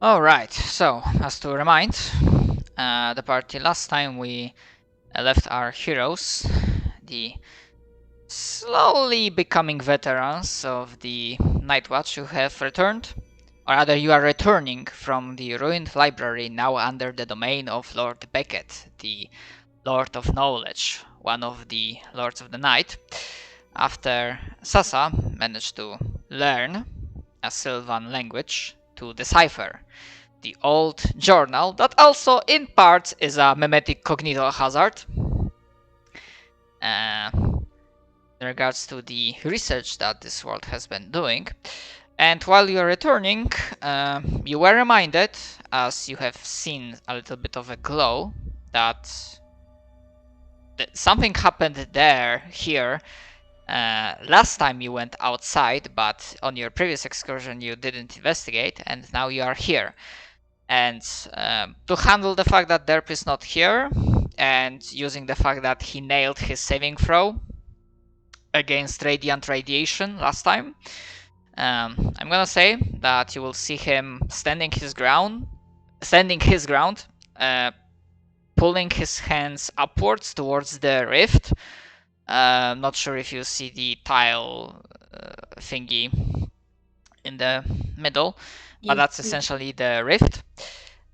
Alright, so as to remind the party, last time we left our heroes, the slowly becoming veterans of the Night Watch, who have returned, or rather you are returning from the ruined library now under the domain of Lord Beckett, the Lord of Knowledge, one of the Lords of the Night, after Sasa managed to learn a Sylvan language to decipher the old journal that also in parts is a mimetic cognitive hazard in regards to the research that this world has been doing. And while you're returning, you were reminded, as you have seen a little bit of a glow, that something happened here. Last time you went outside, but on your previous excursion you didn't investigate, and now you are here. And to handle the fact that Derp is not here, and using the fact that he nailed his saving throw against radiant radiation last time, I'm gonna say that you will see him standing his ground, pulling his hands upwards towards the rift. Not sure if you see the tile thingy in the middle, but that's essentially the rift.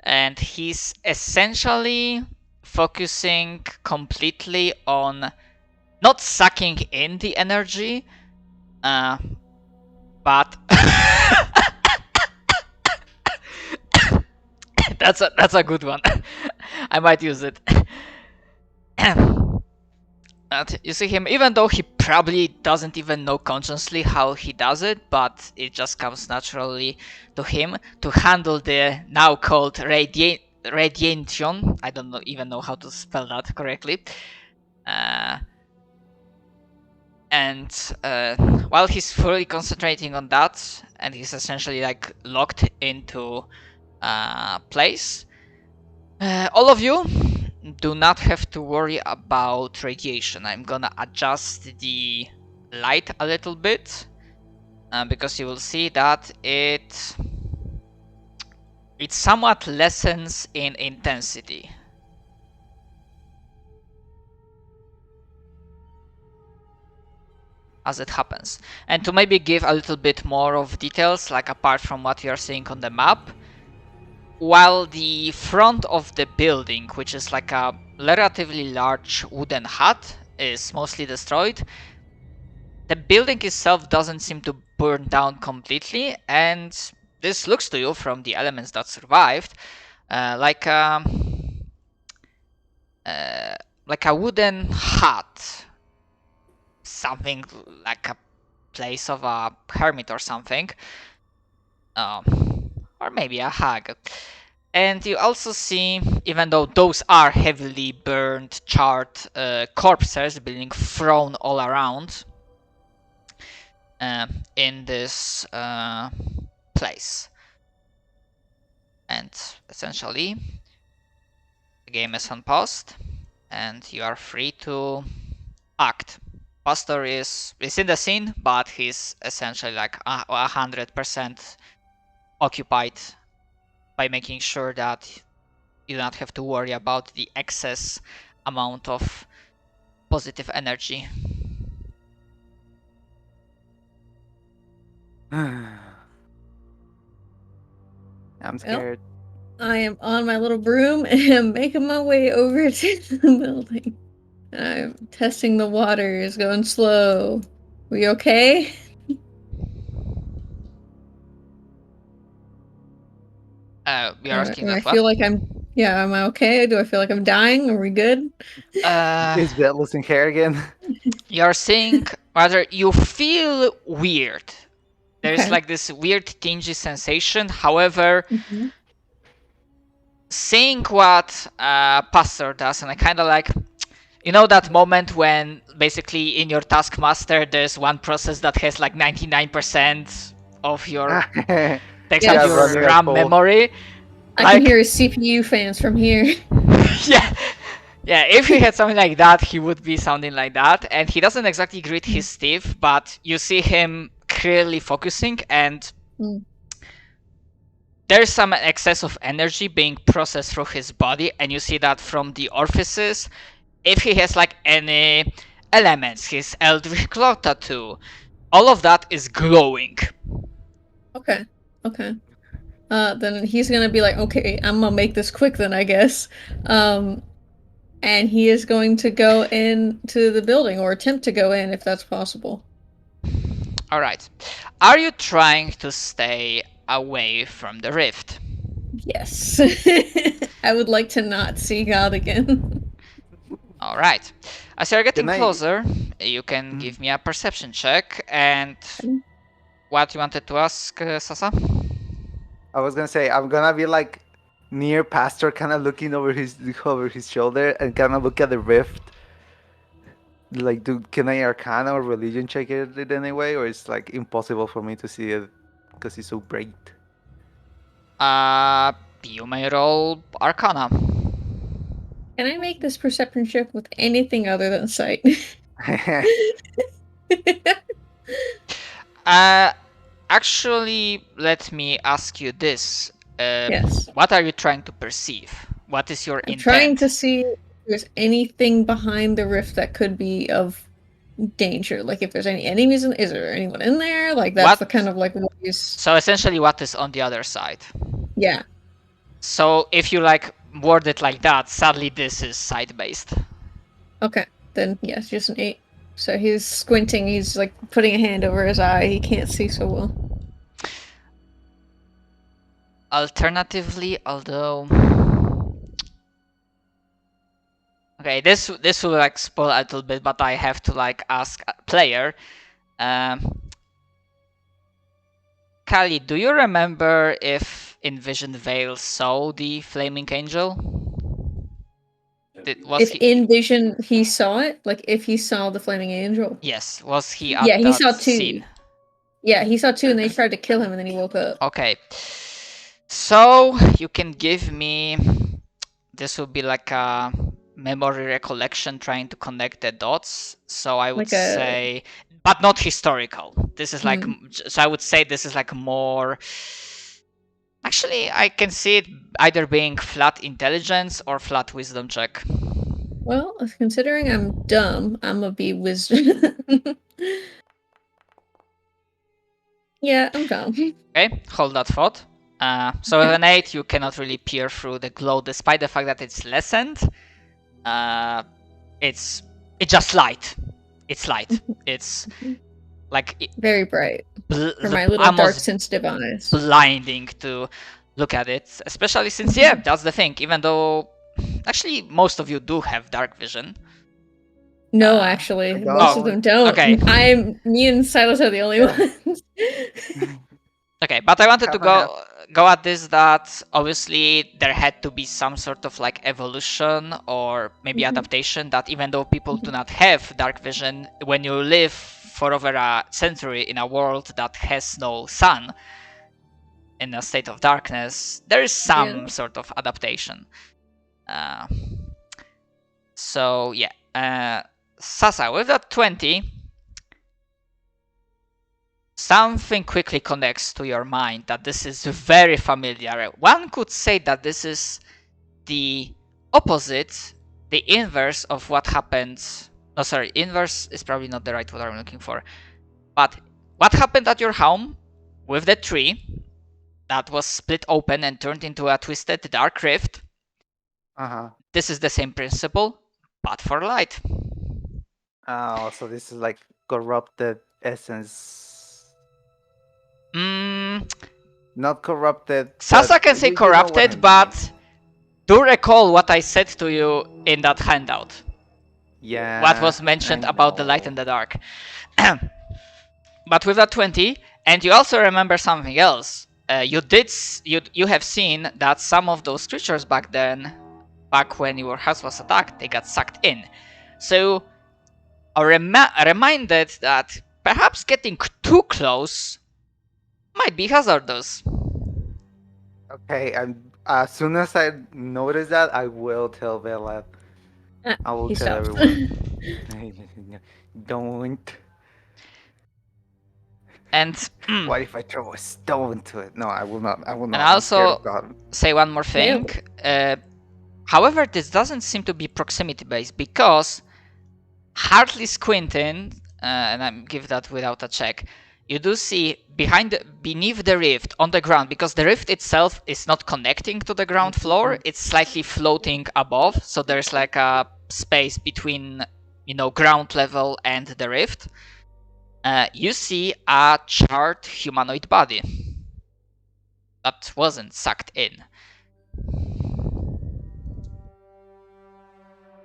And he's essentially focusing completely on not sucking in the energy, but that's a good one. I might use it. You see him, even though he probably doesn't even know consciously how he does it, but it just comes naturally to him to handle the now called radiation. I don't even know how to spell that correctly. And while he's fully concentrating on that, and he's essentially like locked into place, all of you do not have to worry about radiation. I'm gonna adjust the light a little bit because you will see that it somewhat lessens in intensity. As it happens. And to maybe give a little bit more of details, like apart from what you're seeing on the map, while the front of the building, which is like a relatively large wooden hut, is mostly destroyed, the building itself doesn't seem to burn down completely, and this looks to you from the elements that survived like a wooden hut, something like a place of a hermit or something, or maybe a hag. And you also see, even though those are heavily burned, charred corpses being thrown all around in this place. And essentially, the game is unpaused, and you are free to act. Pastor is in the scene, but he's essentially like 100% occupied by making sure that you don't have to worry about the excess amount of positive energy. I'm scared. I am on my little broom and I'm making my way over to the building. I'm testing the waters, going slow. We okay? You're asking that I feel like am I okay? Do I feel like I'm dying? Are we good? Is that losing hair again? You're saying, rather, you feel weird. There's Okay. like this weird tingy sensation. However, seeing what Pastor does, and I kind of like, you know, that moment when basically in your Taskmaster there's one process that has like 99% of your text of your RAM memory. I can hear his CPU fans from here. Yeah, if he had something like that, he would be sounding like that. And he doesn't exactly grit his teeth, but you see him clearly focusing, and there's some excess of energy being processed through his body, and you see that from the orifices. If he has like any elements, his eldritch claw tattoo, all of that is glowing. Okay. Then he's gonna be like, okay, I'm gonna make this quick then, I guess. And he is going to go into the building, or attempt to go in if that's possible. All right. Are you trying to stay away from the rift? Yes. I would like to not see God again. All right. As you're getting Can I- closer, you can give me a perception check. And what you wanted to ask, Sasa? I was gonna say I'm gonna be like near Pastor, kind of looking over his shoulder and kind of look at the rift. Like, can I Arcana or Religion check it in any way, or it's like impossible for me to see it because it's so bright? You may roll Arcana. Can I make this perception check with anything other than sight? Actually, let me ask you this. Yes. What are you trying to perceive? What is your I'm intent? trying to see if there's anything behind the rift that could be of danger. Like if there's any enemies is there anyone in there? Like that's What? the kind of like what is. So essentially, what is on the other side? Yeah. So if you like word it like that, sadly this is side-based. Okay. Then yes, just an 8. So he's squinting, he's like putting a hand over his eye, he can't see so well. Alternatively, although... Okay, this will like spoil a little bit, but I have to like ask a player. Kali, do you remember if Envision Veil saw the Flaming Angel? If in vision he saw it, like if he saw the flaming angel. Yes, was he at Yeah, he that saw 2. scene? Yeah, he saw 2 and they tried to kill him and then he woke up. Okay. So you can give me, this will be like a memory recollection trying to connect the dots. So I would Like a- say, but not historical. This is like, so I would say this is like more, actually I can see it either being flat intelligence or flat wisdom check. Well, considering I'm dumb, I'm gonna be wisdom. Yeah, I'm dumb. Okay, hold that thought. So with an 8, you cannot really peer through the glow, despite the fact that it's lessened. It's just light. It's light. It's like very bright for my little dark sensitive eyes. Blinding to look at it, especially since yeah, that's the thing. Even though actually most of you do have dark vision. No, actually, most of them don't. Okay. Me and Silas are the only ones. Okay, but I wanted to go at this that obviously there had to be some sort of like evolution or maybe adaptation that even though people do not have dark vision, when you live for over a century in a world that has no sun, in a state of darkness, there is some sort of adaptation. So yeah, Sasa, with that 20, something quickly connects to your mind that this is very familiar. One could say that this is the opposite, the inverse of what happened. No, sorry, inverse is probably not the right word I'm looking for. But what happened at your home with the tree that was split open and turned into a twisted dark rift? This is the same principle, but for light. Oh, so this is like corrupted essence. Not corrupted. Sasa can say corrupted, but do recall what I said to you in that handout. Yeah. What was mentioned about the light and the dark. But with that 20, and you also remember something else. You have seen that some of those creatures back then, back when your house was attacked, they got sucked in. So are reminded that perhaps getting too close might be hazardous. Okay, and as soon as I notice that, I will tell Bella. I will tell everyone. Don't. And What if I throw a stone to it? No, I will not. I will not. and I'm scared also of God. say one more thing. However, this doesn't seem to be proximity based because hardly squinting, and I give that without a check. You do see beneath the rift on the ground, because the rift itself is not connecting to the ground floor. It's slightly floating above, so there's like a space between, ground level and the rift. You see a charred humanoid body that wasn't sucked in.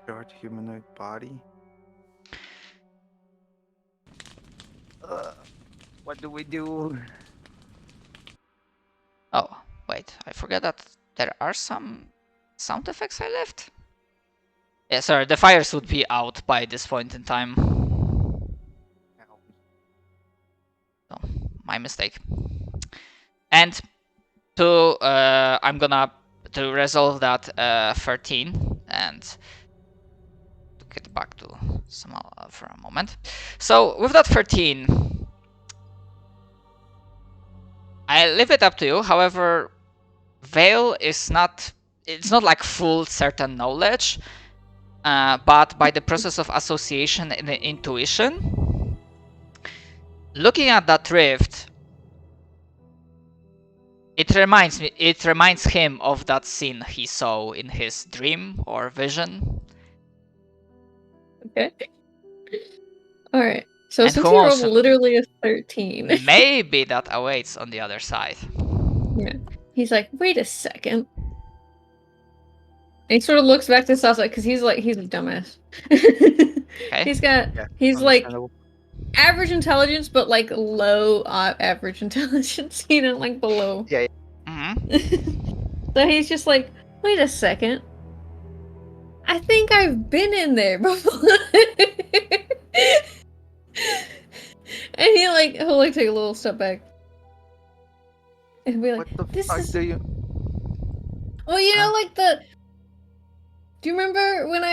Short humanoid body. What do we do? Oh, wait, I forget that there are some sound effects I left. Yeah, sorry, the fires would be out by this point in time. So, my mistake. And I'm gonna to resolve that 13 and to get back to Samal for a moment. So with that 13, I leave it up to you. However, Veil is not. It's not like full certain knowledge, but by the process of association and intuition, looking at that rift, it reminds him of that scene he saw in his dream or vision. Okay. All right. So And since who he rolled knows, literally a 13, maybe that awaits on the other side. yeah, he's like, wait a second. And he sort of looks back to Sasa because he's a dumbass. Okay. He's like understandable. average intelligence, but like low average intelligence, like below. Yeah. Mm-hmm. So he's just like, wait a second. I think I've been in there before. And he'll take a little step back. And be like, What the this fuck is... do you? Well, do you remember when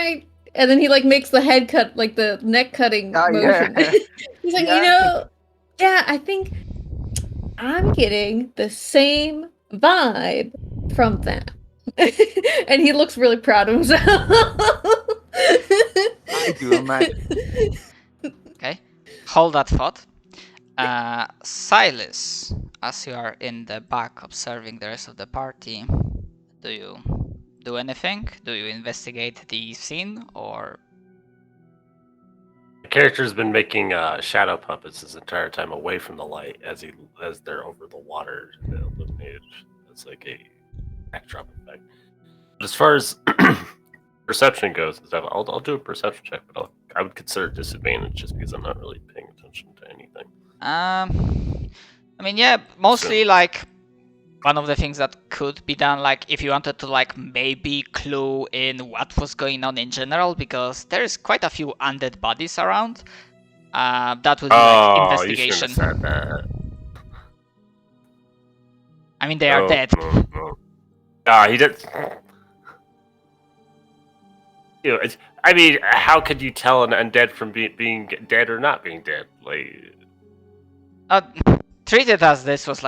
and then he makes the head cut, like the neck cutting motion. Yeah. He's like, Yeah. yeah, I think I'm getting the same vibe from that. And he looks really proud of himself. I do imagine. Okay. Hold that thought. Silas, as you are in the back observing the rest of the party, do you do anything? Do you investigate the scene, or? The character's been making shadow puppets this entire time away from the light as they're over the water illuminated. It's like a backdrop effect. But as far as perception goes, I'll do a perception check, but I would consider disadvantage just because I'm not really paying attention to anything. I mean, yeah, mostly one of the things that could be done, if you wanted to maybe clue in what was going on in general, because there's quite a few undead bodies around. That would be investigation. You shouldn't have said that. I mean, they are dead. He did. I mean, how could you tell an undead from being dead or not being dead? Treat it as this was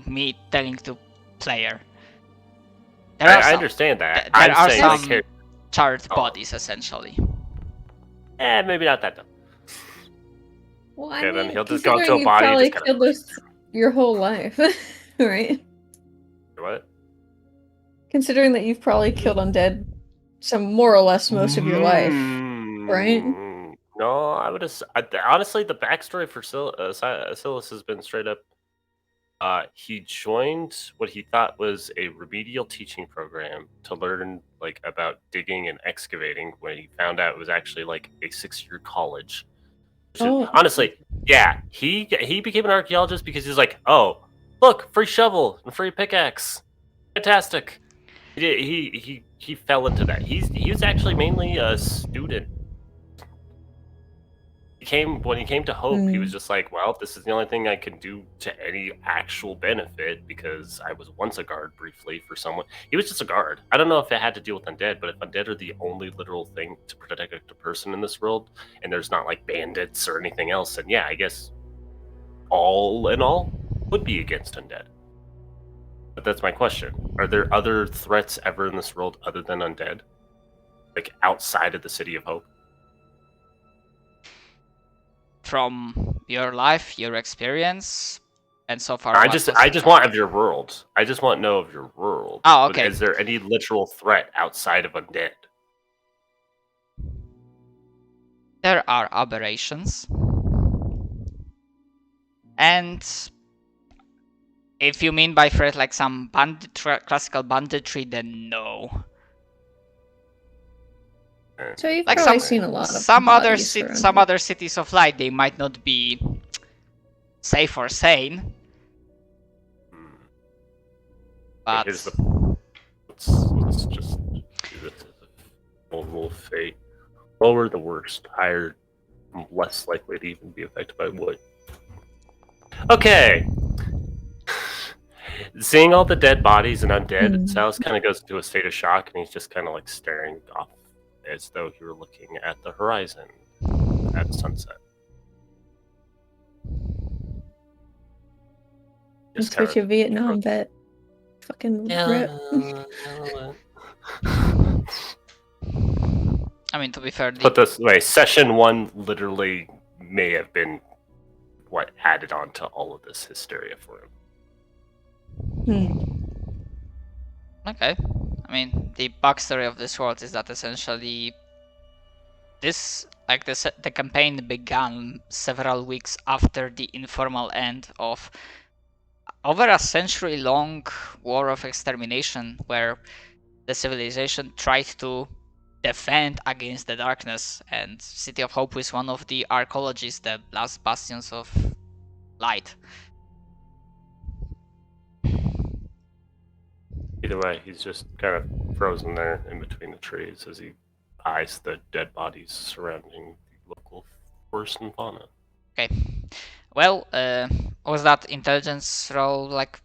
me telling to player. I understand that. There are saying some charred bodies, essentially. Maybe not that dumb. Well, Okay, then he'll just go to a body and just killed this your whole life, right? What? Considering that you've probably killed undead more or less most of your life, right? No, I would have. Honestly, the backstory for Silas has been straight up. He joined what he thought was a remedial teaching program to learn about digging and excavating, when he found out it was actually a 6-year college. Honestly, yeah, he became an archaeologist because he was like, oh, look, free shovel and free pickaxe, fantastic. He fell into that. He was actually mainly a student. When he came to Hope, he was just like, well, this is the only thing I can do to any actual benefit, because I was once a guard briefly for someone. He was just a guard. I don't know if it had to deal with undead, but if undead are the only literal thing to protect a person in this world, and there's not bandits or anything else, then yeah, I guess all in all, would be against undead. But that's my question. Are there other threats ever in this world other than undead? Like outside of the City of Hope? From your life, your experience, and so far. I just want of your world. I just want to know of your world. Oh, okay. Is there any literal threat outside of undead? There are aberrations. And if you mean by threat like some classical banditry, then no. So you've Like probably seen a lot of some other bodies cities of light, they might not be safe or sane. But Here's the... let's just do this as a full rule of fate. Lower the worst, higher, less likely to even be affected by wood. Okay. Seeing all the dead bodies and undead, Sal's kind of goes into a state of shock, and he's just kind of like staring off as though he were looking at the horizon at sunset. Let's get your Vietnam vet. Fucking rip. I mean, to be fair, Put this way, session 1 literally may have been what added on to all of this hysteria for him. Okay. I mean, the backstory of this world is that essentially the campaign began several weeks after the informal end of over a century-long war of extermination, where the civilization tried to defend against the darkness, and City of Hope is one of the arcologies, the last bastions of light. Either way, he's just kind of frozen there in between the trees as he eyes the dead bodies surrounding the local forest and fauna. Okay. Well, was that intelligence roll like?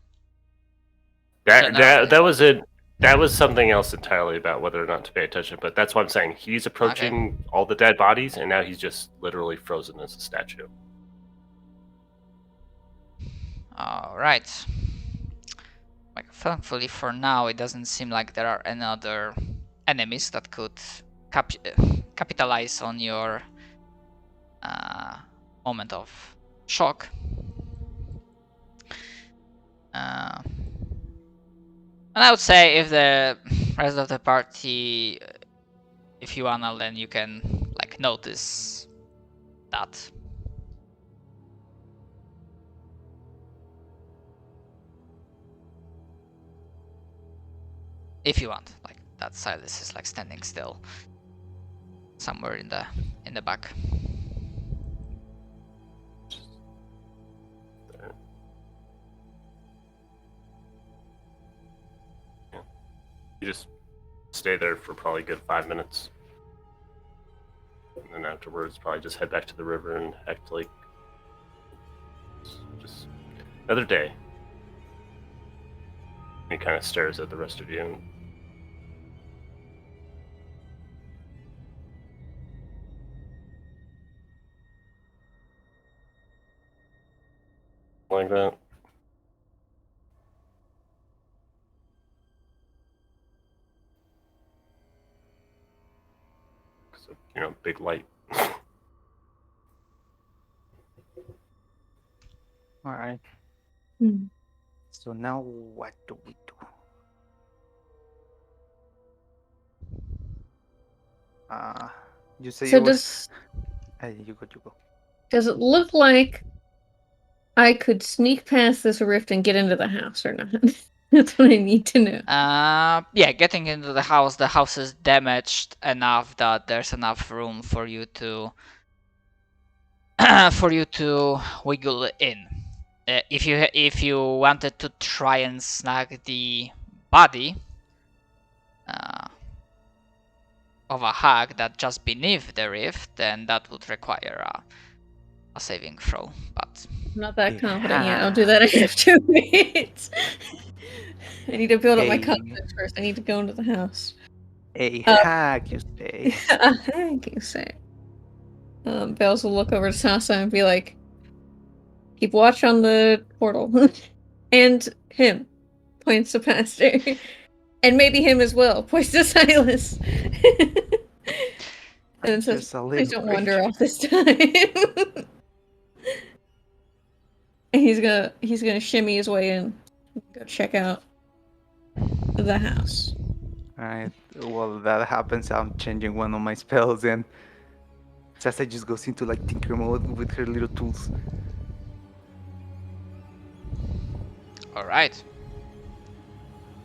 That was it. That was something else entirely about whether or not to pay attention. But that's what I'm saying. He's approaching all the dead bodies, and now he's just literally frozen as a statue. All right. Like, thankfully for now, it doesn't seem like there are any other enemies that could capitalize on your moment of shock. And I would say if the rest of the party, if you wanna, then you can like notice that. If you want, like that Silas is like standing still somewhere in the back. You just stay there for probably a good 5 minutes. And then afterwards, probably just head back to the river and act like just another day. He kind of stares at the rest of you. Like that. You know, big light. All right. So now what do we do? You say So you were... Hey, you go. Does it look like I could sneak past this rift and get into the house or not? That's what I need to know. Yeah, getting into the house is damaged enough that there's enough room for you to wiggle in. If you wanted to try and snag the body of a hag that's just beneath the rift, then that would require a saving throw. But I'm not that confident yet. I'll do that after minutes. I need to build up my confidence first. I need to go into the house. A hag, you say? A hag, you say? Bells will look over to Sasa and be like, Keep watch on the portal. And him. Points to Pastor. And maybe him as well. Points to Silas. And it says, Just a please little don't wander creature. off this time. And he's gonna shimmy his way in. Go check out the house. Alright, while that happens, I'm changing one of my spells, and Sasa just goes into like tinker mode with her little tools. All right.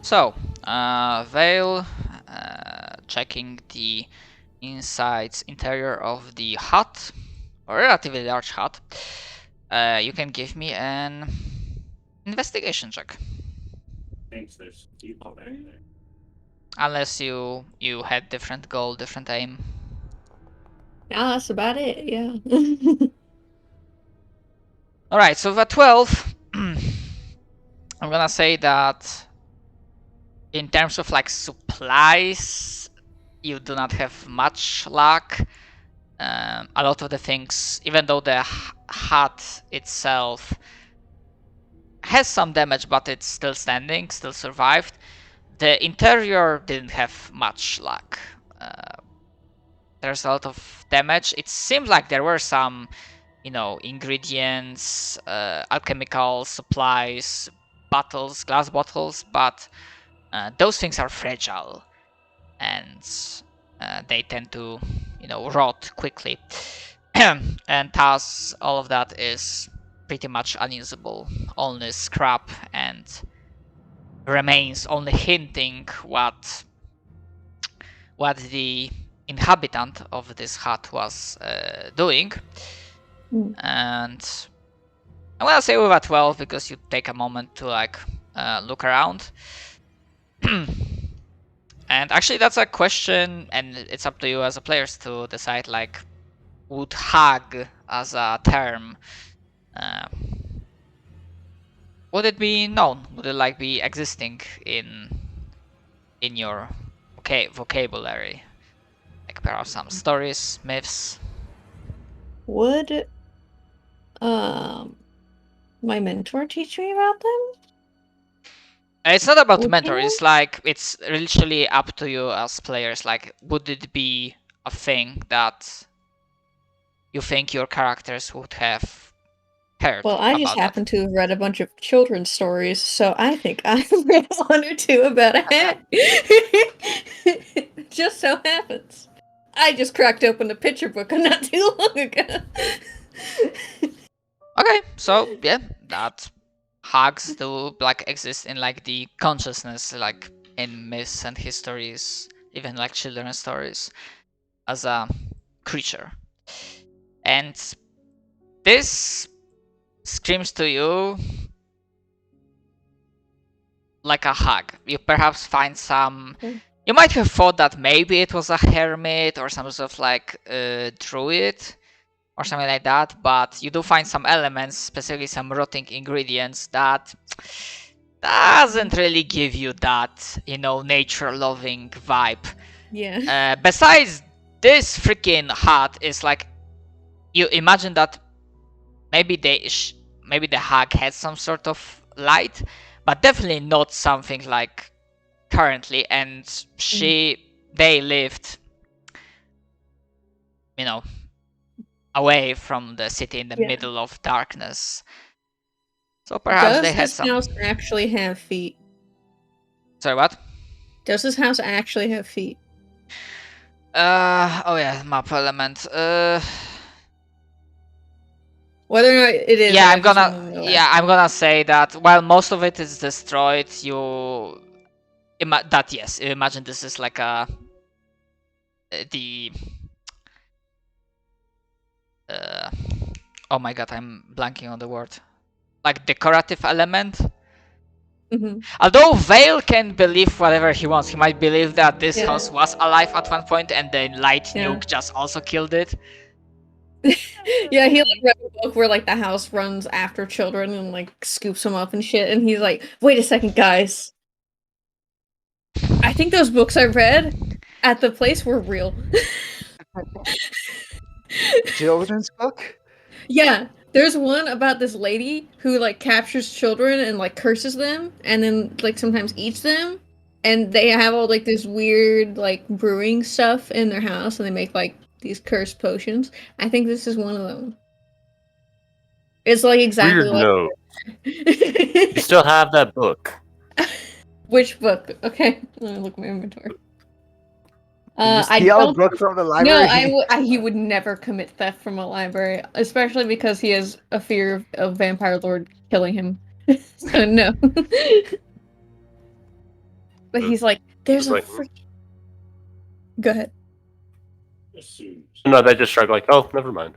So, Vale, checking the interior of the hut, a relatively large hut. You can give me an investigation check, Thanks, there's people back there. unless you had different goal, different aim. Yeah, that's about it, yeah. All right. So at 12, I'm gonna say that in terms of like supplies, you do not have much luck. A lot of the things, even though the hut itself has some damage, but it's still standing, still survived, the interior didn't have much luck. There's a lot of damage. It seemed like there were some, ingredients, alchemical supplies, bottles, glass bottles, but those things are fragile and they tend to, rot quickly. And thus, all of that is pretty much unusable. Only scrap and remains, only hinting what the inhabitant of this hut was doing. And I'm gonna say we're at 12 because you take a moment to look around. And actually, that's a question, and it's up to you as a players to decide. Would hag as a term, would it be known? Would it be existing in your vocabulary? Like perhaps some stories, myths. Would my mentor teach me about them? It's not about Would mentor. you? It's literally up to you as players. Would it be a thing that you think your characters would have heard? Well, I just about happen to have read a bunch of children's stories, so I think I read one or two about a hat. Just so happens. I just cracked open a picture book not too long ago. Okay, so yeah, that hags do exist in the consciousness, in myths and histories, even children's stories, as a creature. And this screams to you like a hag. You perhaps find some. You might have thought that maybe it was a hermit or some sort of druid or something like that, but you do find some elements, specifically some rotting ingredients, that doesn't really give you that, nature-loving vibe. Yeah. Besides, this freaking hut is you imagine that maybe the hag had some sort of light, but definitely not something like currently, and they lived, away from the city in the middle of darkness. So perhaps they had some. Does this house actually have feet? Sorry, what? Does this house actually have feet? Oh yeah, map element. Whether or not it is. Yeah, I'm gonna say that while most of it is destroyed, you imagine this is the oh my god, I'm blanking on the word. Decorative element. Mm-hmm. Although Vale can believe whatever he wants, he might believe that this house was alive at one point and the light nuke just also killed it. Yeah, he read a book where the house runs after children and scoops them up and shit, and he's like, "Wait a second, guys. I think those books I read at the place were real." Children's book? Yeah, There's one about this lady who like captures children and like curses them, and then like sometimes eats them. And they have all like this weird like brewing stuff in their house, and they make like these cursed potions. I think this is one of them. It's like exactly Weird like. note. You still have that book. Which book? Okay, let me look at my inventory. You I steal a don't. book from the No, library? he would never commit theft from a library, especially because he has a fear of Vampire Lord killing him. So no. But he's like, there's It's a like- freak. Go ahead. No, they just shrug like, oh, never mind.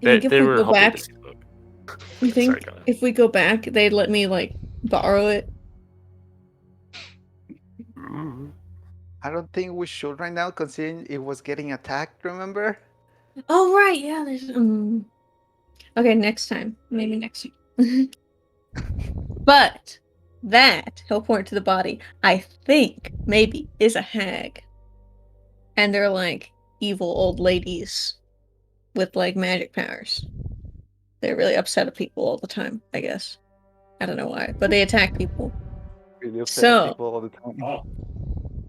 They if we were go hoping back- to see the book. You think Sorry, go ahead. if we go back, they'd let me like borrow it? Mm. I don't think we should right now, considering it was getting attacked, remember? Oh right, yeah. There's. Okay, next time. Maybe next time. But that, he'll point to the body, I think maybe is a hag. And they're like evil old ladies with like magic powers. They're really upset at people all the time, I guess. I don't know why, but they attack people. Really upset So- people all the time.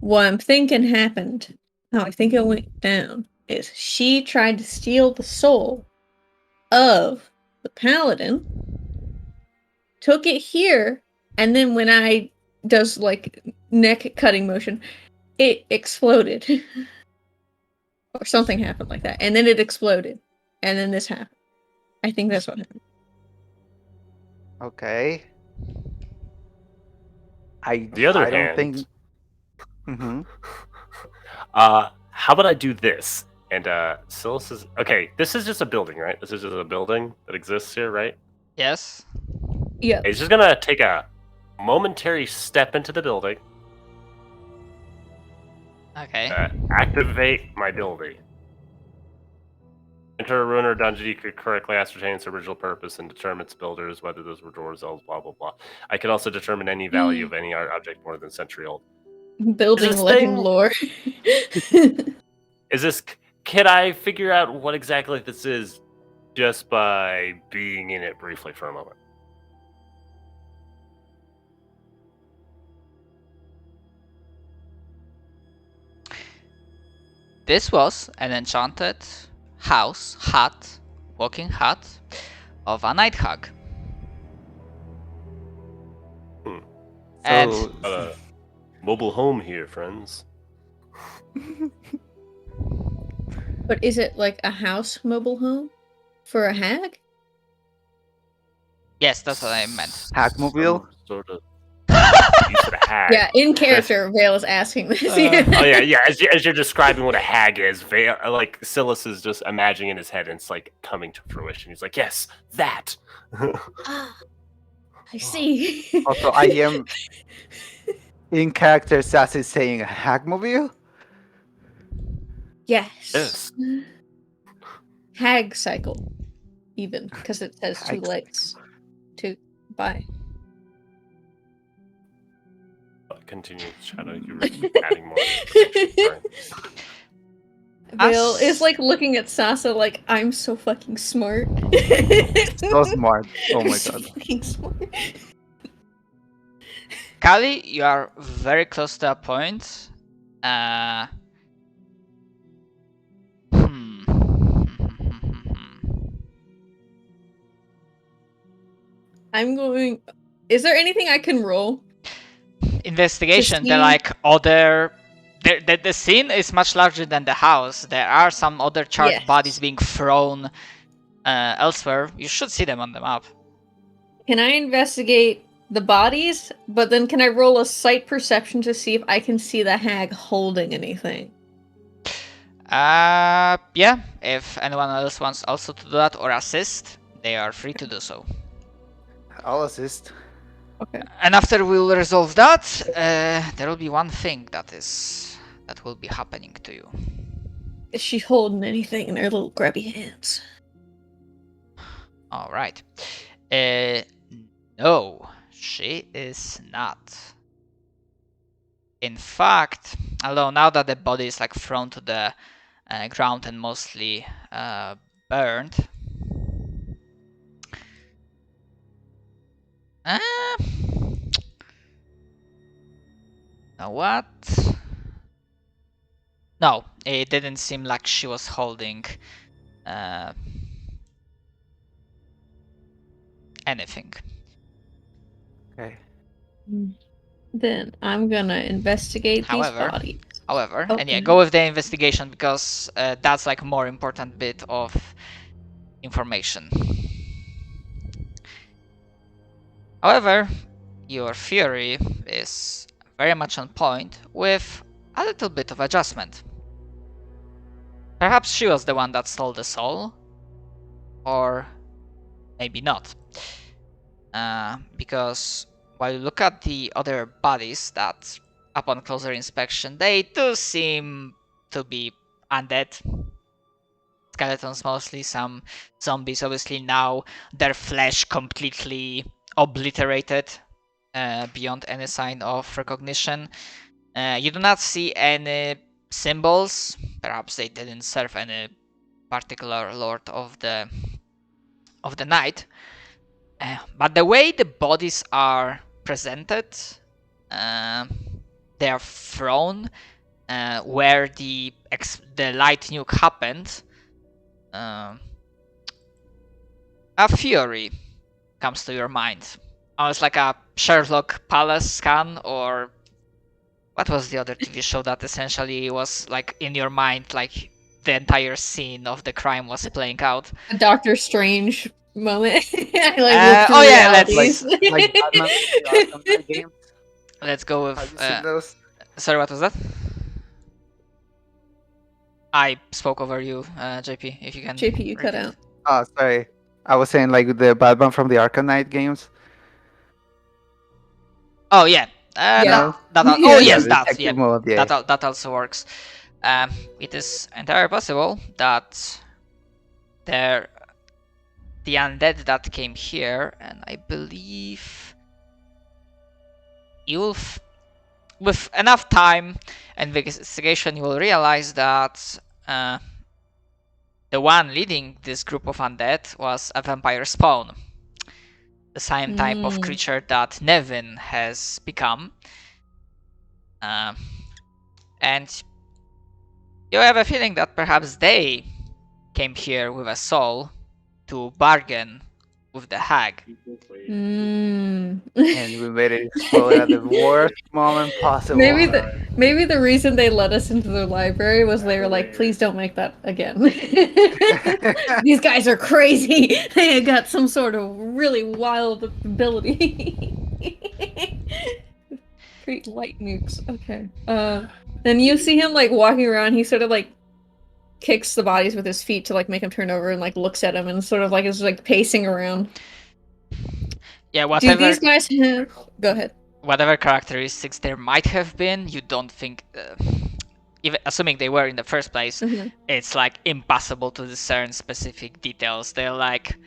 What I'm thinking happened, how I think it went down, is she tried to steal the soul of the paladin, took it here, and then when I does like neck cutting motion, it exploded. Or something happened like that. And then it exploded. And then this happened. I think that's what happened. Okay. The other I don't hand, think. Mm-hmm. How about I do this? And Silas is okay. This is just a building, right? This is just a building that exists here, right? Yes. Yeah. He's just gonna take a momentary step into the building, Okay. activate my ability. Enter a ruin or dungeon, you could correctly ascertain its original purpose and determine its builders, whether those were doors, elves, blah blah blah. I can also determine any value of any art object more than century old. Building This legend thing- lore. Is this? Can I figure out what exactly this is just by being in it briefly for a moment? This was an enchanted hut, walking hut of a night hag. And- Got a mobile home here, friends. But is it like a house mobile home for a hag? Yes, that's what I meant. Hackmobile? Some sort of. You said a hag. Yeah, in character, Vale is asking this. Oh yeah. As you're describing what a hag is, like Silas is just imagining in his head, and it's like coming to fruition. He's like, yes, that. Ah, I see. Also, I am in character. Sassy saying Hackmobile. Yes. Yes. Hag cycle, even because it says two Hag legs. Two. Bye. Continue, Shadow. You were adding more. Sorry. Vale is like looking at Sasa like I'm so fucking smart. So smart. Oh my So god. fucking smart. Kali, you are very close to a point. Hmm. I'm going. Is there anything I can roll? Investigation. To They're see- like other. The scene is much larger than the house. There are some other charred Yes. bodies being thrown elsewhere. You should see them on the map. Can I investigate the bodies? But then can I roll a sight perception to see if I can see the hag holding anything? Yeah. If anyone else wants also to do that or assist, they are free to do so. I'll assist. Okay. And after we'll resolve that, there will be one thing that will be happening to you. Is she holding anything in her little grubby hands? All right. No, she is not. In fact, although now that the body is like thrown to the ground and mostly burned. Now what? No, it didn't seem like she was holding anything. Okay. Then I'm gonna investigate these However- bodies. However, Oh, and yeah, mhm. go with the investigation because that's like a more important bit of information. However, your theory is very much on point with a little bit of adjustment. Perhaps she was the one that stole the soul, or maybe not. Because while you look at the other bodies that, upon closer inspection, they do seem to be undead. Skeletons mostly, some zombies obviously now, their flesh completely obliterated beyond any sign of recognition. You do not see any symbols. Perhaps they didn't serve any particular lord of the night. But the way the bodies are presented, they are thrown where the light nuke happened. A theory comes to your mind. Almost like a Sherlock Palace scan, or what was the other TV show that essentially was like in your mind, like the entire scene of the crime was playing out. A Doctor Strange moment. I look oh through yeah, realities. Like Batman the Arkham Knight game. Let's go Have you with. seen those? Sorry, what was that? I spoke over you, JP. If you can. JP, you cut repeat. out. Oh, sorry. I was saying like the Batman from the Arkham Knight games. Oh yeah. Yeah. No? Oh Yeah. yes, the that detective mode, yeah. that also works. It is entirely possible that the undead that came here, and I believe you'll with enough time and investigation, you will realize that the one leading this group of undead was a vampire spawn, the same type of creature that Nevin has become. And you have a feeling that perhaps they came here with a soul to bargain with the hag. And we made it explode at the worst moment possible. Maybe the reason they let us into the library was they were like, please don't make that again. These guys are crazy. They got some sort of really wild ability. Create light nukes. Okay. Then you see him like walking around. He sort of like kicks the bodies with his feet to like make him turn over and like looks at him and sort of like is like pacing around. Yeah, whatever. Do these guys have? Go ahead. Whatever characteristics there might have been, you don't think, even assuming they were in the first place, it's like impossible to discern specific details. They're like,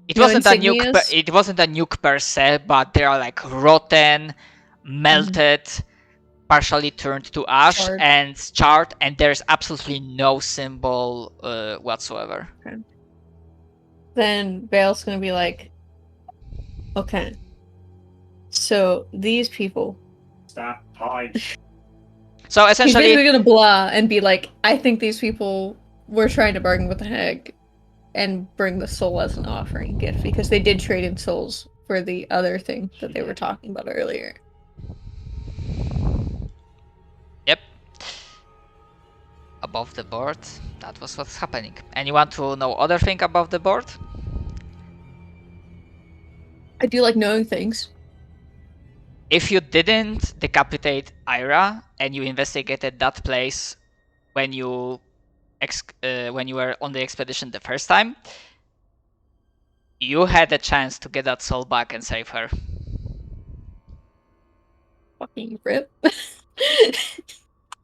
it wasn't a nuke. It wasn't a nuke per se, but they are like rotten, melted, partially turned to ash and charred, and there's absolutely no symbol whatsoever. Okay. Then Vale's gonna be like, okay. So these people. Stop talking. So essentially, he's gonna blah and be like, I think these people were trying to bargain with the hag and bring the soul as an offering gift because they did trade in souls for the other thing that they were talking about earlier. Yep. Above the board, that was what's happening. And you want to know other thing above the board? I do like knowing things. If you didn't decapitate Ira and you investigated that place when you were on the expedition the first time, you had a chance to get that soul back and save her. Fucking rip.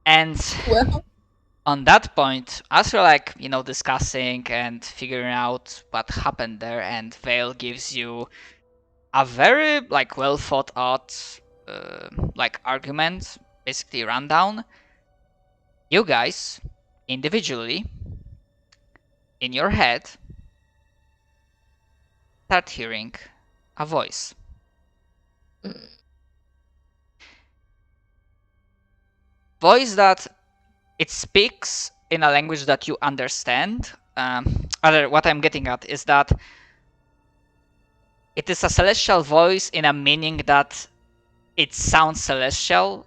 And well, on that point, as you're like, discussing and figuring out what happened there, and Vale gives you a very like well thought out like argument, basically rundown. You guys individually, in your head, start hearing a voice. Voice that it speaks in a language that you understand. What I'm getting at is that it is a celestial voice in a meaning that it sounds celestial,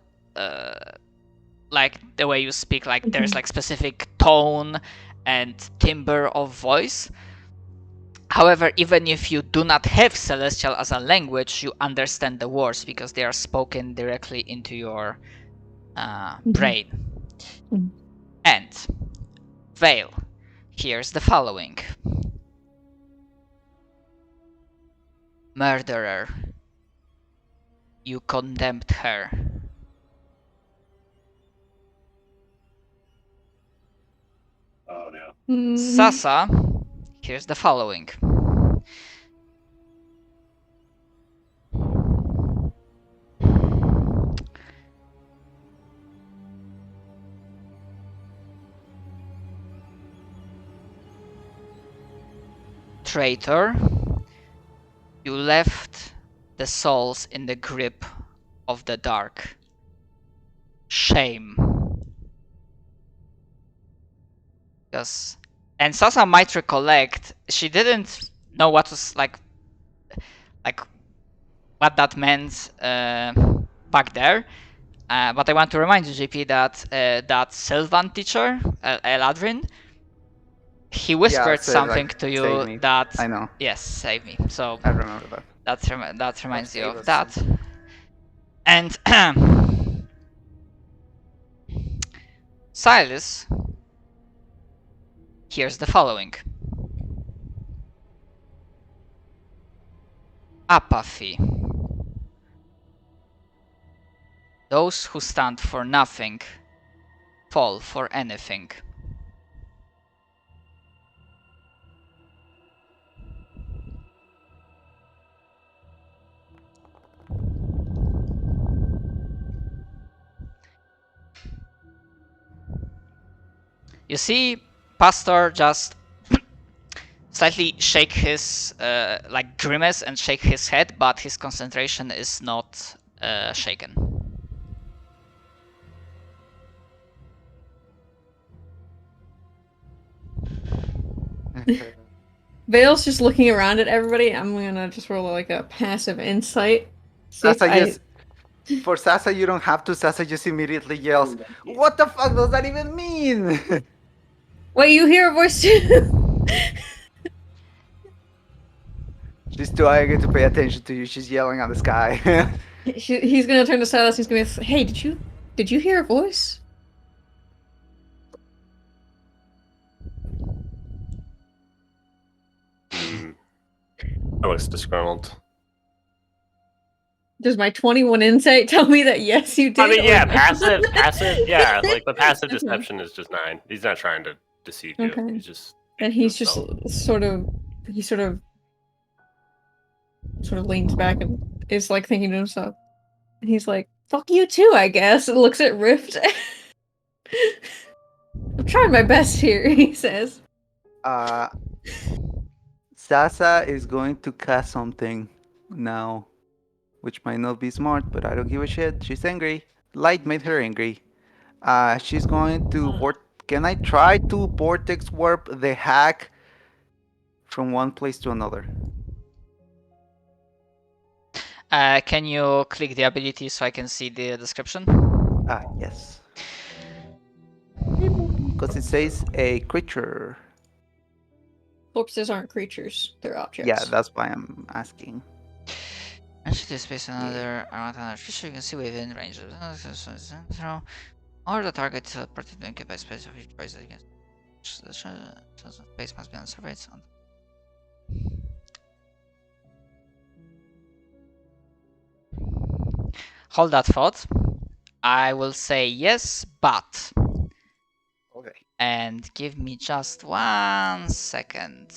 like the way you speak, like there's like specific tone and timbre of voice. However, even if you do not have celestial as a language, you understand the words because they are spoken directly into your brain. And Vale hears the following. Murderer, you condemned her. Oh no. Sasa hears the following. Traitor, you left the souls in the grip of the dark. Shame. And Sasa might recollect, she didn't know what was like what that meant back there. But I want to remind you, JP, that that Sylvan teacher, Eladrin, he whispered said, something like, to "Save you me." that I know. yes, save me. So I remember that. that reminds you save of us. that. And Silas hears the following. Apathy. Those who stand for nothing fall for anything. You see Pastor just slightly shake his like grimace and shake his head, but his concentration is not shaken. Vale's just looking around at everybody. I'm gonna just roll like a passive insight. See if Sasa for Sasa, you don't have to. Sasa just immediately yells, "What the fuck does that even mean?" Wait, you hear a voice too? She's too eager to pay attention to you. She's yelling at the sky. He's gonna turn to Silas. He's gonna say, "Hey, did you hear a voice?" I looks disgruntled. Does my 21 insight tell me that yes, you did? I mean, yeah, or- passive, yeah. Like the passive Okay. deception is just 9. He's not trying to deceive you. Okay. He's just. And he's just himself. sort of leans back and is like thinking to himself. And he's like, "Fuck you too, I guess." And looks at Rift. I'm trying my best here, he says. Sasa is going to cast something now, which might not be smart, but I don't give a shit. She's angry. Light made her angry. She's going to Can I try to vortex warp the hack from one place to another? Can you click the ability so I can see the description? Yes. Because it says a creature. Corpses aren't creatures; they're objects. Yeah, that's why I'm asking. Enter space another creature you can see within range of or the target protected by space of each place against the space must be unsurveyed. Hold that thought. I will say yes, but. Okay. And give me just 1 second.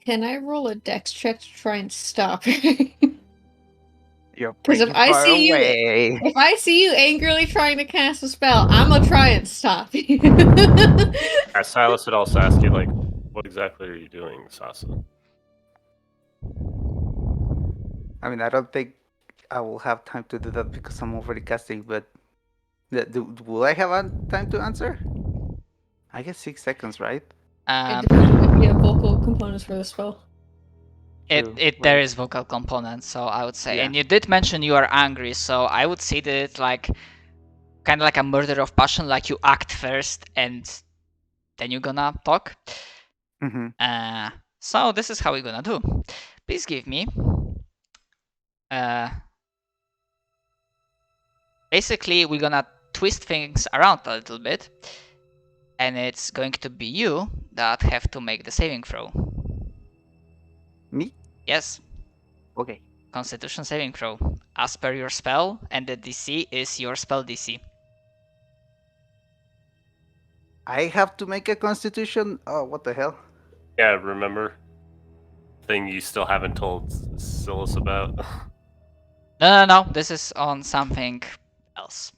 Can I roll a dex check to try and stop her? You're Because pretty far away. if I see you angrily trying to cast a spell, I'm gonna try and stop you. Silas would also ask you, like, what exactly are you doing, Sasa? I mean, I don't think I will have time to do that because I'm already casting, but will I have time to answer? I guess 6 seconds, right? It depends if you have vocal components for the spell. True, There right. is vocal component, so I would say. Yeah. And you did mention you are angry, so I would say that it's like kind of like a murder of passion, like you act first and then you're gonna talk. Mm-hmm. So this is how we're gonna do. Please give me basically we're gonna twist things around a little bit, and it's going to be you that have to make the saving throw. Me? Yes, Okay. Constitution saving throw as per your spell, and the DC is your spell DC. I have to make a constitution? Oh, what the hell? Yeah, remember? Thing you still haven't told Silas about? No, this is on something else.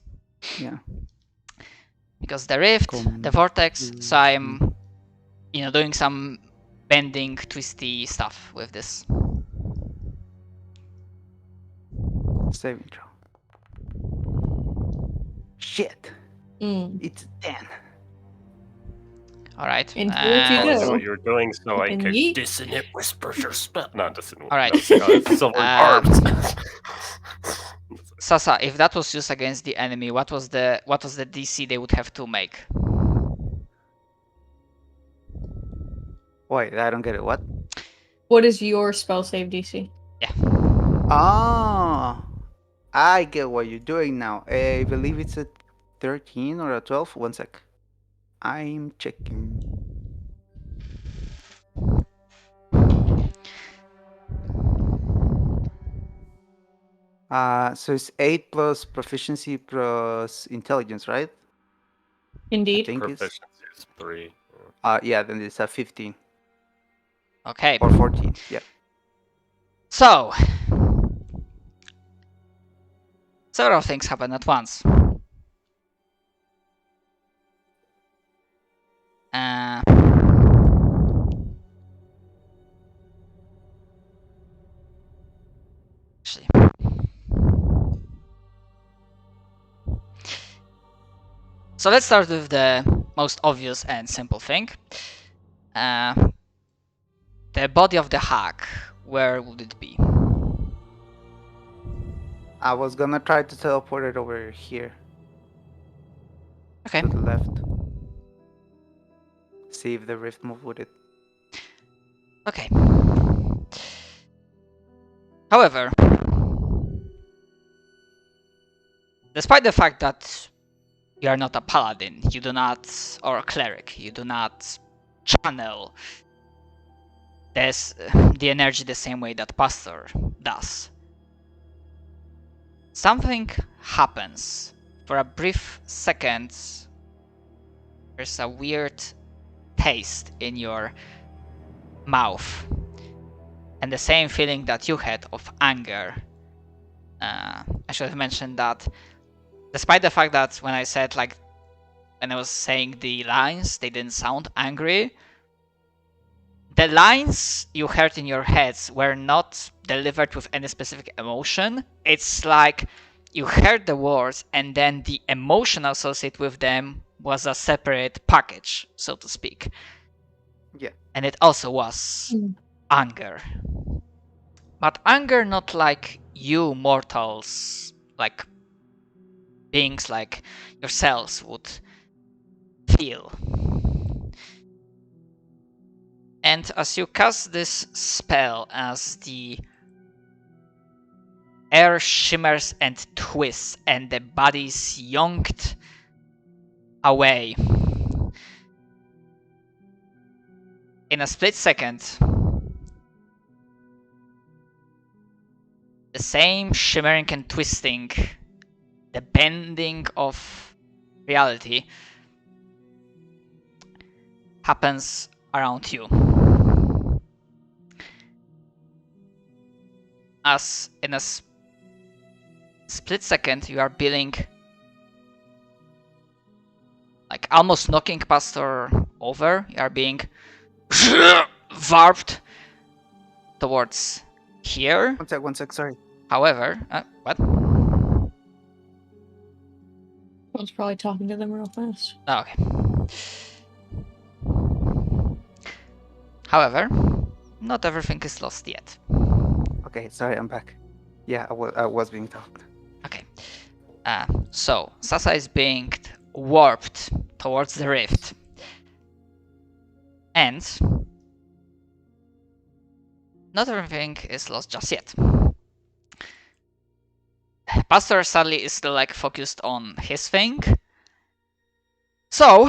Yeah. Because the rift, the vortex, so I'm, doing some bending, twisty stuff with this. Saving throw. Shit. It's 10. Alright. And here you Oh, go. that's what you were doing, so I And could yeet. dissonant whisper your spell. Not dissonant. Alright. Silver barbs. Sasa, if that was used against the enemy, what was the DC they would have to make? Wait, I don't get it. What? What is your spell save DC? Yeah. Oh, I get what you're doing now. I believe it's a 13 or a 12. 1 sec. I'm checking. So it's 8 plus proficiency plus intelligence, right? I Indeed. think it's. Proficiency is 3. Yeah, then it's a 15 Okay. or 14. Yeah. So, several things happen at once. Actually, so let's start with the most obvious and simple thing. The body of the hack. Where would it be? I was gonna try to teleport it over here. Okay. To the left. See if the rift move with it. Okay. However, despite the fact that you are not a paladin, you do not, or a cleric, you do not channel the energy the same way that Pastor does. Something happens. For a brief second, there's a weird taste in your mouth. And the same feeling that you had of anger. I should have mentioned that despite the fact that when I said, like, when I was saying the lines, they didn't sound angry, the lines you heard in your heads were not delivered with any specific emotion. It's like you heard the words and then the emotion associated with them was a separate package, so to speak. Yeah. And it also was anger. But anger not like you mortals, like beings like yourselves would feel. And as you cast this spell, as the air shimmers and twists and the body is yonked away, in a split second, the same shimmering and twisting, the bending of reality happens around you. As in a split second, you are being like almost knocking Pastor over. You are being warped towards here. 1 sec, sorry. However, what? I was probably talking to them real fast. Oh, okay. However, not everything is lost yet. Okay, sorry, I'm back. Yeah, I was being talked. Okay. So, Sasa is being warped towards the rift. And not everything is lost just yet. Pastor sadly is still like focused on his thing. So,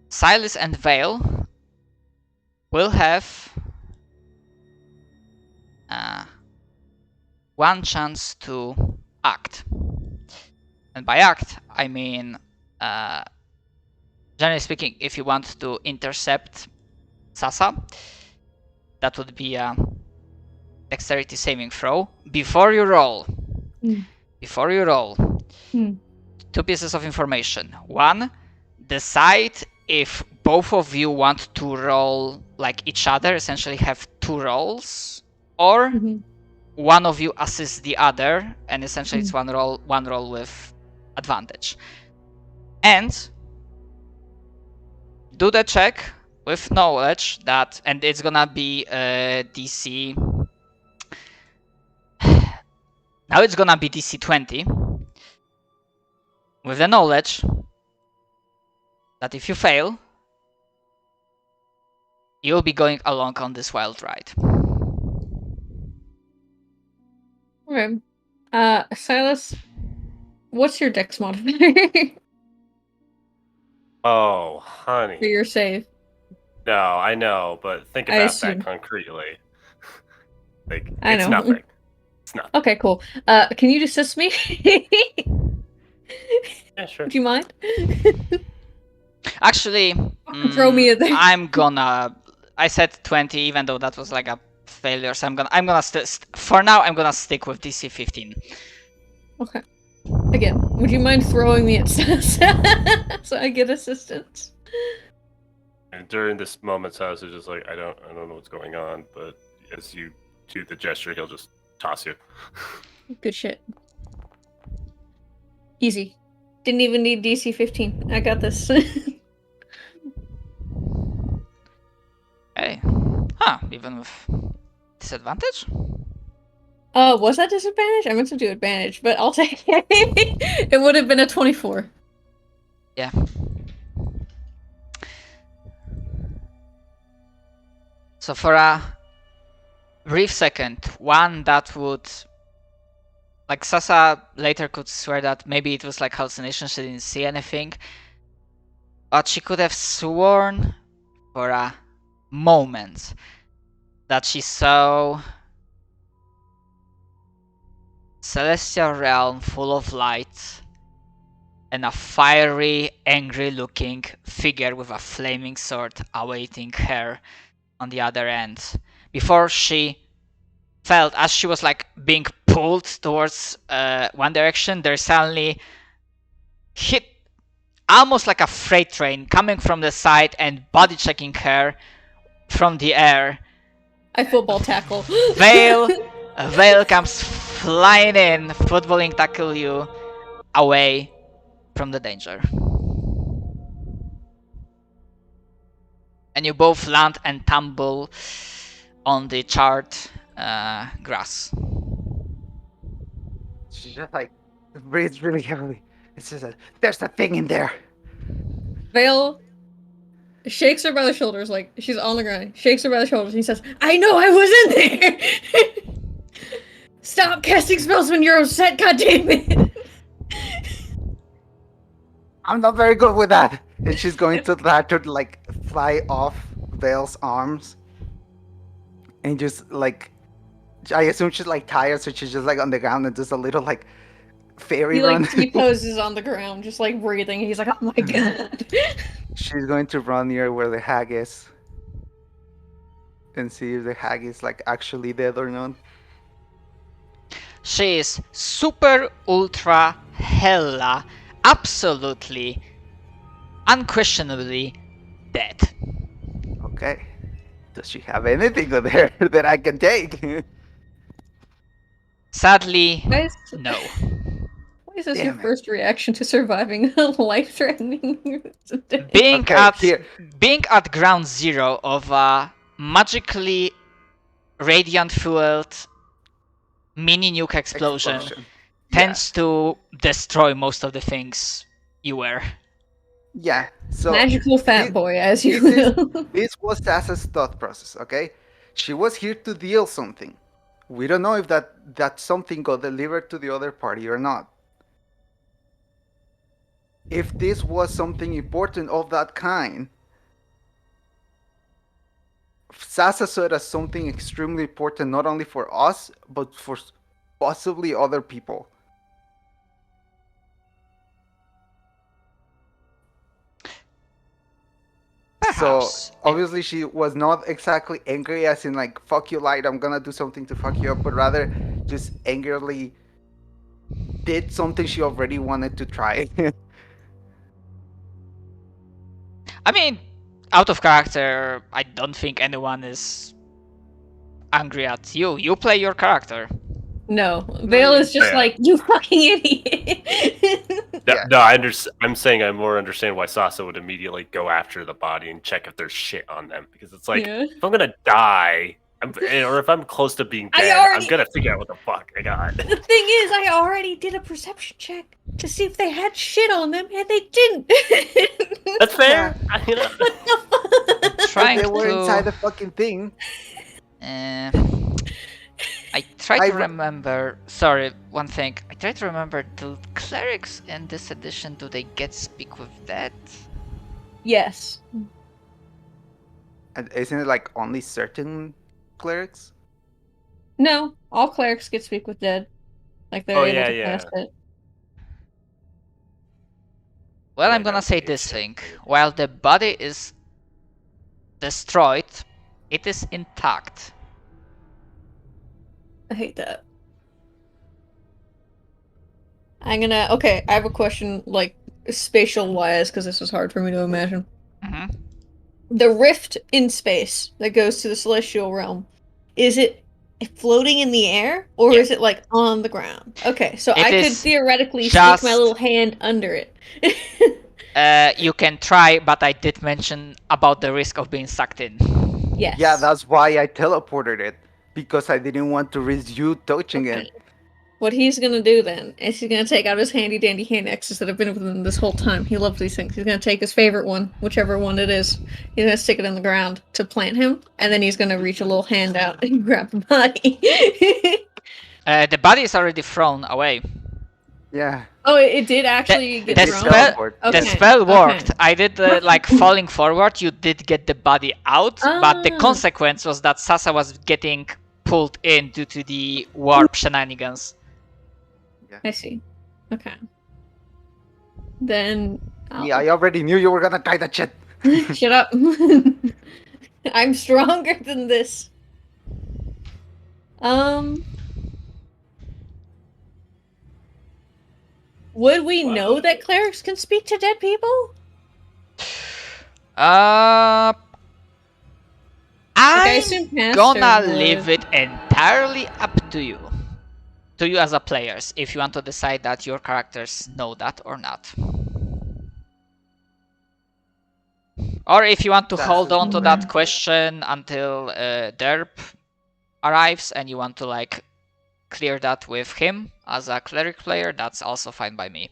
Silas and Vale will have one chance to act. And by act, I mean, generally speaking, if you want to intercept Sasa, that would be a dexterity saving throw. Before you roll, two pieces of information. One, decide if both of you want to roll like each other, essentially have two rolls, or one of you assists the other, and essentially it's one roll with advantage. And do the check with knowledge that, and it's gonna be DC. Now it's gonna be DC 20. With the knowledge that if you fail, you'll be going along on this wild ride. Okay. Silas, what's your dex modifier Oh, for honey. your save? No, I know, but think I about assume. that concretely. Like, I it's know. nothing. It's nothing. Okay, cool. Can you assist me? Yeah, sure. Do you mind? Actually, Throw me in there. I said 20, even though that was like a failure. So I'm gonna for now. I'm gonna stick with DC 15. Okay. Again, would you mind throwing me at Sasa so I get assistance? And during this moment, Silas is just like, I don't know what's going on, but as you do the gesture, he'll just toss you. Good shit. Easy. Didn't even need DC 15. I got this. Hey, even with disadvantage? Was that disadvantage? I meant to do advantage, but I'll take it. It would have been a 24. Yeah. So for a brief second, one that would, like Sasa later could swear that maybe it was like hallucination, she didn't see anything, but she could have sworn for a moment that she saw celestial realm full of light and a fiery, angry-looking figure with a flaming sword awaiting her on the other end. Before she felt, as she was like being pulled towards one direction, there suddenly hit almost like a freight train coming from the side and body checking her from the air. I football tackle. Vale comes flying in, footballing tackle you away from the danger. And you both land and tumble on the charred grass. She just like breathes really heavily. It's just there's a thing in there. Vale shakes her by the shoulders, like she's on the ground. Shakes her by the shoulders. He says, "I know I was in there. Stop casting spells when you're upset. God damn it." I'm not very good with that. And she's going to try to like fly off Vale's arms. And just like, I assume she's like tired, so she's just like on the ground and does a little like fairy He run. like T-poses on the ground, just like breathing. He's like, "Oh my god." She's going to run near where the hag is. And see if the hag is like actually dead or not. She is super ultra hella absolutely unquestionably dead. Okay. Does she have anything on there that I can take? Sadly, Why is, no. why is this your Damn it. first reaction to surviving a life-threatening day? Being Okay, here. at ground zero of a magically radiant fueled mini nuke explosion Yeah. tends to destroy most of the things you were. Yeah. So Magical fat thi- boy, as you this is will. this was Sasa's thought process, okay? She was here to deal something. We don't know if that something got delivered to the other party or not. If this was something important of that kind, Sasa saw it as something extremely important, not only for us, but for possibly other people. Perhaps. So obviously she was not exactly angry as in like fuck you light, I'm gonna do something to fuck you up, but rather just angrily did something she already wanted to try. I mean, out of character, I don't think anyone is angry at you. You play your character. No, Vale is just Yeah. like, you fucking idiot. Yeah. No, I'm saying I more understand why Sasa would immediately go after the body and check if there's shit on them, because it's like, Yeah. if I'm gonna die, or if I'm close to being I dead, already- I'm gonna figure out what the fuck I got. The thing is, I already did a perception check to see if they had shit on them, and they didn't. That's fair. You know? What the fuck? Trying They were inside the to. fucking thing. I try to I- remember. Sorry, one thing. I try to remember. Do clerics in this edition do they get speak with dead? Yes. And isn't it like only certain clerics? No, all clerics get speak with dead. Like they're Oh, able yeah, to yeah. cast it. Well, Yeah, I'm that gonna would say be this shit. thing. While the body is destroyed, it is intact. I hate that. Okay, I have a question, like, spatial wise, because this was hard for me to imagine. hmm The rift in space that goes to the celestial realm, is it floating in the air, or Yeah. is it, like, on the ground? Okay, so It I could is theoretically stick just- my little hand under it. You can try, but I did mention about the risk of being sucked in. Yes. Yeah, that's why I teleported it. Because I didn't want to risk you touching Okay. it. What he's gonna do then is he's gonna take out his handy dandy hand axes that have been with him this whole time. He loves these things. He's gonna take his favorite one, whichever one it is. He's gonna stick it in the ground to plant him, and then he's gonna reach a little hand out and grab the body. The body is already thrown away. Yeah. Oh, it did actually The get did thrown. teleport. The Okay, spell okay. worked. I did like falling forward. You did get the body out, but the Ah. consequence was that Sasa was getting pulled in due to the warp shenanigans. I see. Okay. Then Yeah, I already knew you were gonna try that shit. shut up. I'm stronger than this. Would we know that clerics can speak to dead people? Uh, I I'm assume Pastor gonna would. leave it entirely up to you. To you as a players, if you want to decide that your characters know that or not. Or if you want to That's hold on to fine. that question until Derp arrives and you want to like clear that with him as a cleric player, that's also fine by me.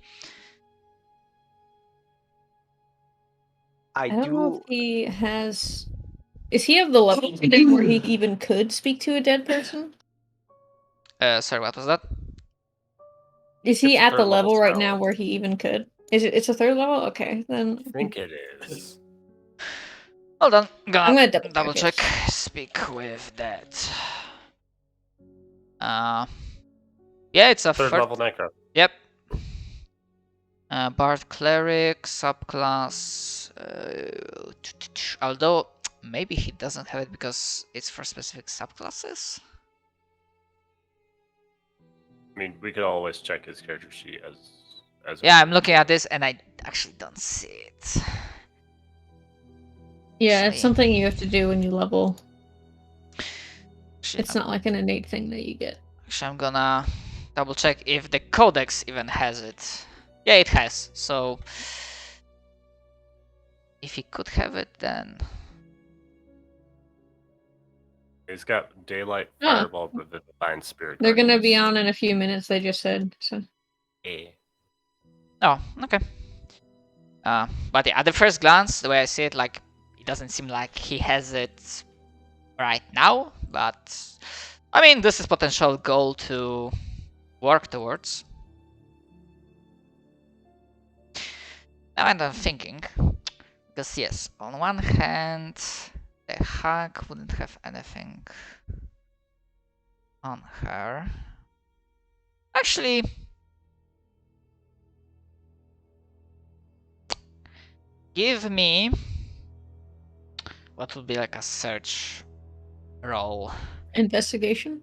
I don't know do. if he has. Is he of the level today where he even could speak to a dead person? Sorry, what was that? Is he It's a at the third level level right spell. now where he even could? Is it? It's a third level. Okay, then. I think it is. Hold on, I'm gonna double check. check. Speak with that. Yeah, it's a Third level necro. Yep. Bard cleric subclass. Although maybe he doesn't have it because it's for specific subclasses. I mean, we could always check his character sheet as. Yeah, I'm looking at this and I actually don't see it. Yeah, Actually- it's something you have to do when you level. Actually, It's not like an innate thing that you get. Actually, I'm gonna double check if the codex even has it. Yeah, it has. So if he could have it, then He's got Daylight, Ah. Fireball, but the Divine Spirit. They're gonna be Guardians. on in a few minutes, they just said, so. Eh. oh, okay. But yeah, at the first glance, the way I see it, like it doesn't seem like he has it right now. But I mean, this is potential goal to work towards. Now I'm thinking, because yes, on one hand, the hag wouldn't have anything on her. Actually, give me what would be like a search roll. Investigation?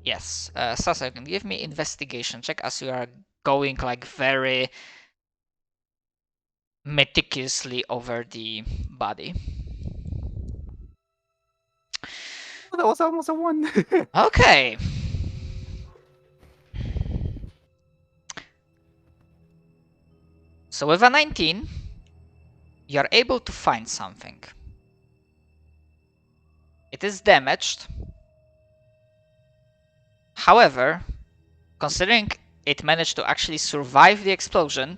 Yes, Sasa, you can give me investigation check as you are going like very meticulously over the body. Oh, that was almost a 1. Okay. So with a 19, you're able to find something. It is damaged. However, considering it managed to actually survive the explosion,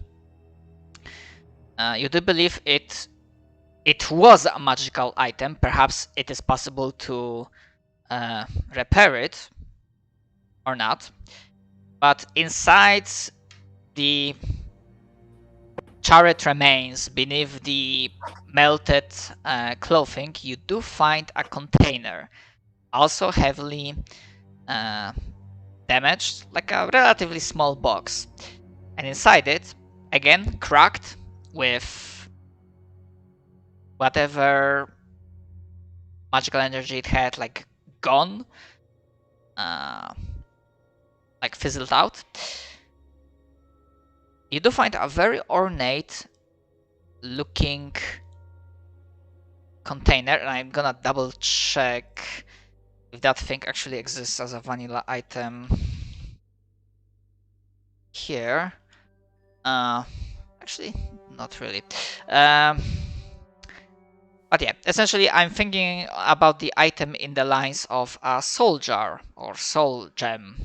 you do believe it was a magical item. Perhaps it is possible to repair it or not. But inside the charred remains, beneath the melted clothing, you do find a container, also heavily damaged, like a relatively small box. And inside it, again, cracked with whatever magical energy it had, like gone, like fizzled out. You do find a very ornate looking container, and I'm gonna double check if that thing actually exists as a vanilla item here. Actually, not really. But yeah, essentially I'm thinking about the item in the lines of a soul jar or soul gem.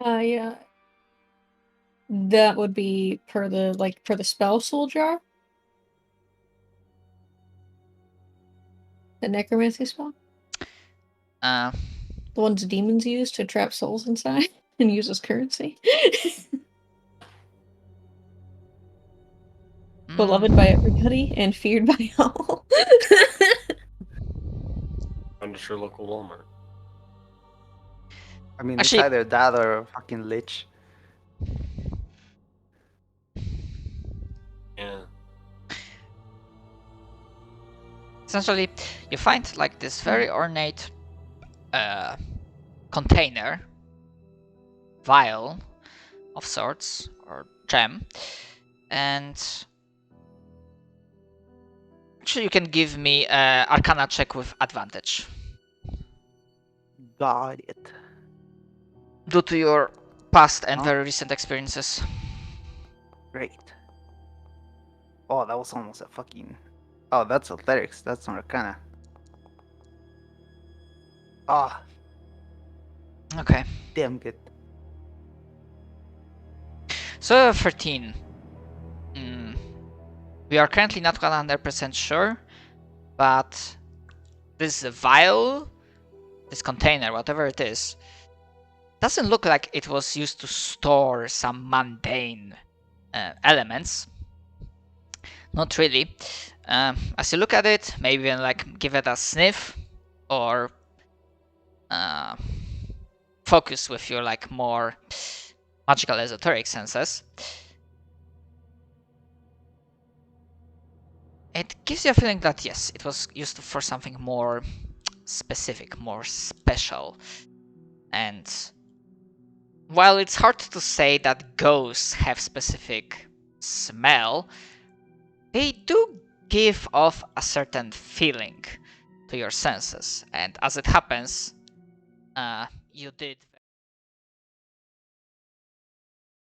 Yeah. That would be per the spell soul jar? The necromancy spell? Uh, The ones demons use to trap souls inside and use as currency. Beloved by everybody and feared by all. Under your local Walmart. I mean, Actually- it's either that or a fucking lich. Yeah. Essentially, you find like this very ornate container, vial of sorts, or gem, and actually you can give me an Arcana check with advantage Got it. due to your past and Oh. very recent experiences. Great. Oh, that was almost a fucking. Oh, that's athletics. That's not Arcana. Ah, Okay, damn good. so 13. We are currently not 100% sure, but this vial, this container, whatever it is, doesn't look like it was used to store some mundane elements. Not really. As you look at it, maybe even like give it a sniff or focus with your like more magical esoteric senses. It gives you a feeling that yes, it was used for something more specific, more special. And while it's hard to say that ghosts have specific smell, they do give off a certain feeling to your senses. And as it happens, you did